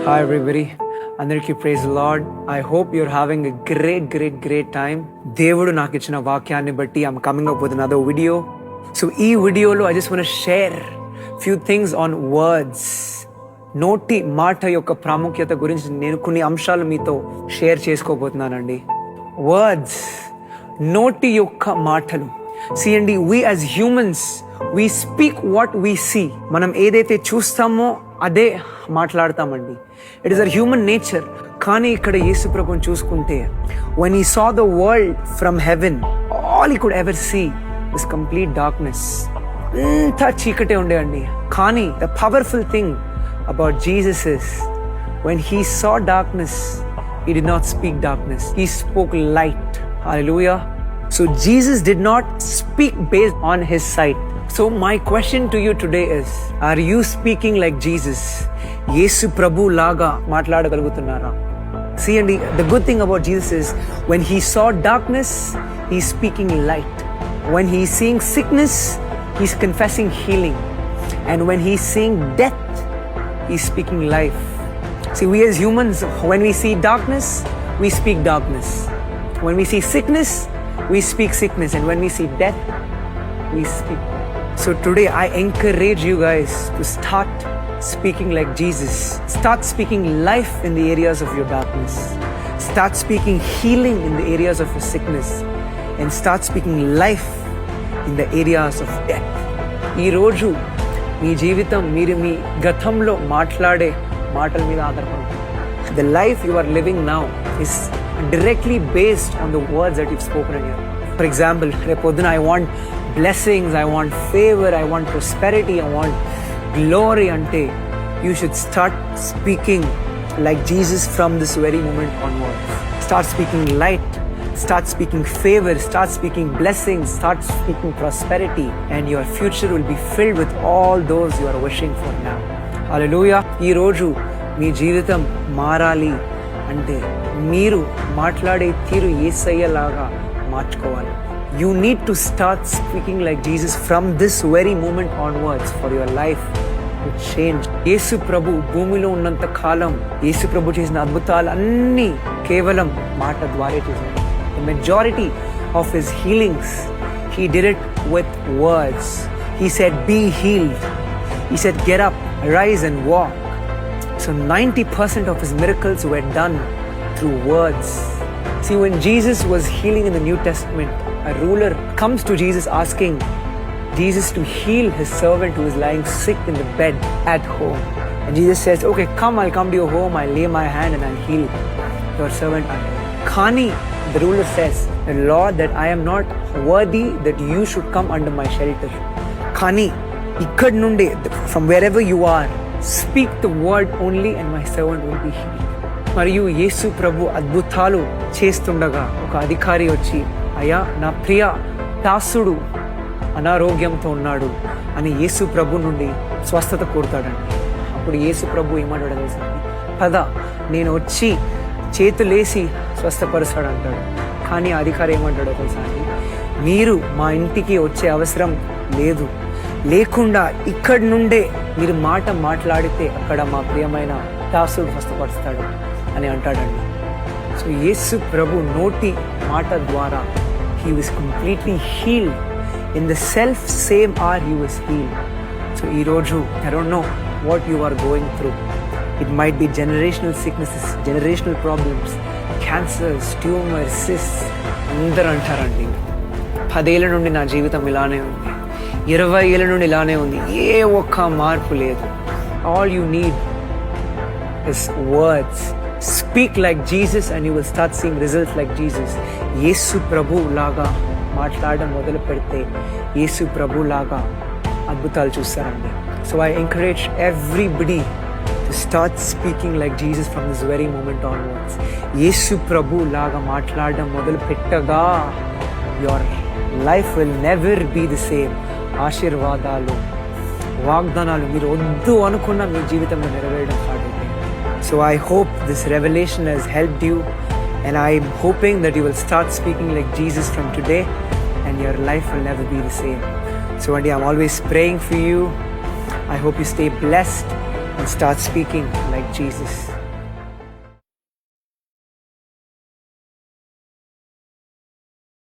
Hi everybody. అందరికీ praise Lord. I hope you're having a great time. దేవుడు నాకు ఇచ్చిన వాక్యాన్ని బట్టి I'm coming up with another video. So ఈ వీడియోలో I just want to share few things on words. నోటి మాట యొక్క ప్రాముఖ్యత గురించి నేను కొన్ని అంశాలు మీతో షేర్ చేసుకోబోతున్నానండి. వర్డ్స్, నోటి యొక్క మాటలు. అండి, we as humans we speak what we see. మనం ఏదైతే చూస్తామో అదే మాట్లాడతామండి. It is our human nature. కానీ ఇక్కడ యేసు ప్రభుని చూసుకుంటే, when he saw the world from heaven, all he could ever see was complete darkness. అంతా చీకటే ఉండే అండి. కానీ the powerful thing about Jesus is, when he saw darkness, he did not speak darkness. He spoke light. Hallelujah. So Jesus did not speak based on his sight. So my question to you today is, are you speaking like Jesus? Yesu Prabhu laga maatladagalugutunnara? See, and the good thing about Jesus is, when he saw darkness, he's speaking light. When he's seeing sickness, he's confessing healing. And when he's seeing death, he's speaking life. See, we as humans, when we see darkness, we speak darkness. When we see sickness, we speak sickness. And when we see death, we speak death. So today I encourage you guys to start speaking like Jesus. Start speaking life in the areas of your darkness. Start speaking healing in the areas of your sickness. And start speaking life in the areas of death. ఈ రోజు మీ జీవితం మీరు మీ గతంలో మాట్లాడే మాటల మీద ఆధారపడుతుంది. The life you are living now is directly based on the words that you've spoken in your life. For example, రేపొద్దున I want blessings, I want favor, I want prosperity, I want glory ante, you should start speaking like Jesus from this very moment onwards. Start speaking light, start speaking favor, start speaking blessings, start speaking prosperity, and your future will be filled with all those you are wishing for now. Hallelujah. ఈ రోజు మీ జీవితం మారాలి అంటే మీరు మాట్లాడే తీరు యేసయ్యలాగా మార్చుకోవాలి. You need to start speaking like Jesus from this very moment onwards for your life to change. యేసు ప్రభు భూమిలో ఉన్నంత కాలం యేసు ప్రభు చేసిన అద్భుతాలు అన్నీ కేవలం మాట ద్వారా చేశాడు. The majority of his healings, he did it with words. He said, be healed. He said, get up, arise and walk. So 90% of his miracles were done through words. See, when Jesus was healing in the New Testament, a ruler comes to Jesus asking Jesus to heal his servant who is lying sick in the bed at home. And Jesus says, okay, come, I'll come to your home, I'll lay my hand and I'll heal your servant. Kani, the ruler says, Lord, that I am not worthy that you should come under my shelter. Kani, ikkad nunde, from wherever you are, speak the word only and my servant will be healed. మరియు యేసు ప్రభు అద్భుతాలు చేస్తుండగా ఒక అధికారి వచ్చి, అయ్యా, నా ప్రియ దాసుడు అనారోగ్యంతో ఉన్నాడు అని యేసు ప్రభు నుండి స్వస్థత కోరుతాడండి. అప్పుడు యేసు ప్రభు ఏమంటాడో తెలుసా? పద, నేను వచ్చి చేతులేసి స్వస్థపరుస్తాడు అంటాడు. కానీ ఆ అధికారి ఏమంటాడో తెలుసా అండి? మీరు మా ఇంటికి వచ్చే అవసరం లేదు, లేకుండా ఇక్కడి నుండే మీరు మాట మాట్లాడితే అక్కడ మా ప్రియమైన దాసుడు స్వస్థపరుస్తాడు అని అంటాడండి. సో యేసు ప్రభు నోటి మాట ద్వారా he was completely healed. In the self same hour he was healed. So ee roju, I don't know what you are going through. It might be generational sicknesses, generational problems, cancers, tumors, cysts. అందరూ అంటారండి, 10 ఏళ్ళ నుండి నా జీవితం ఇలానే ఉంది, 20 ఏళ్ళ నుండి ఇలానే ఉంది, ఏ ఒక్క మార్పు లేదు. All you need is words. Speak like Jesus and you will start seeing results like Jesus. యేసు ప్రభు లాగా మాట్లాడడం మొదలు పెడితే యేసు ప్రభు లాగా అద్భుతాలు చూస్తారండి. So I encourage everybody to start speaking like Jesus from this very moment onwards. యేసు ప్రభు లాగా మాట్లాడడం మొదలు పెట్టగా your life will never be the same. ఆశీర్వాదాలు, వాగ్దానాలు మీరు వద్దు అనుకున్న మీ జీవితంలో నెరవేరడం స్టార్ట్ అవుతాయి. So I hope this revelation has helped you, and I'm hoping that you will start speaking like Jesus from today and your life will never be the same. So Andy, I'm always praying for you. I hope you stay blessed and start speaking like Jesus.